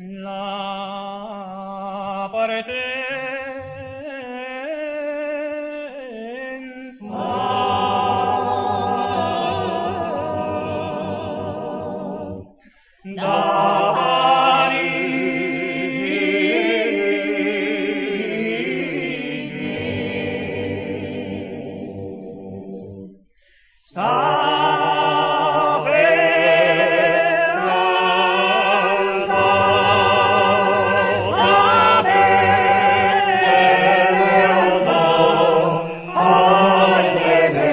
la partenza da Parigi sta per alta, sta per alta, assieme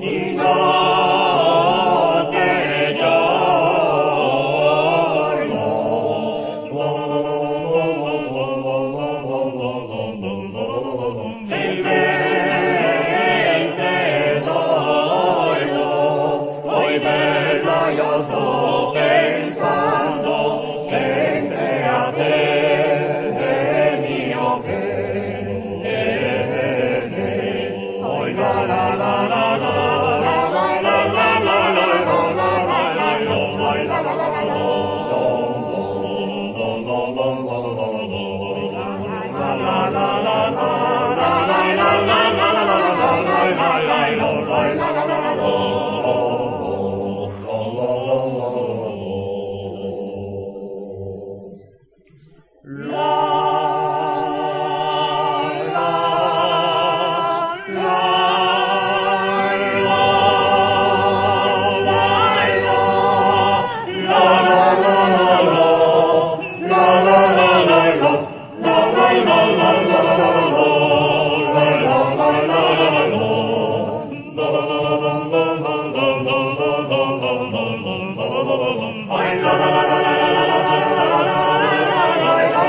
di notte e giorno, silmente dormo, poi bella io sto pensando sempre a te, mio bene, poi la la la la la. La la la la la la la la la la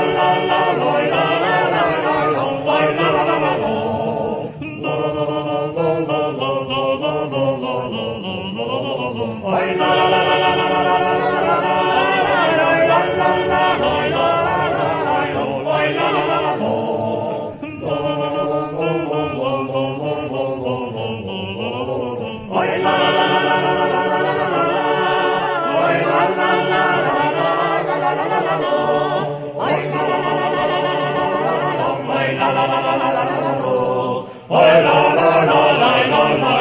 la la la la la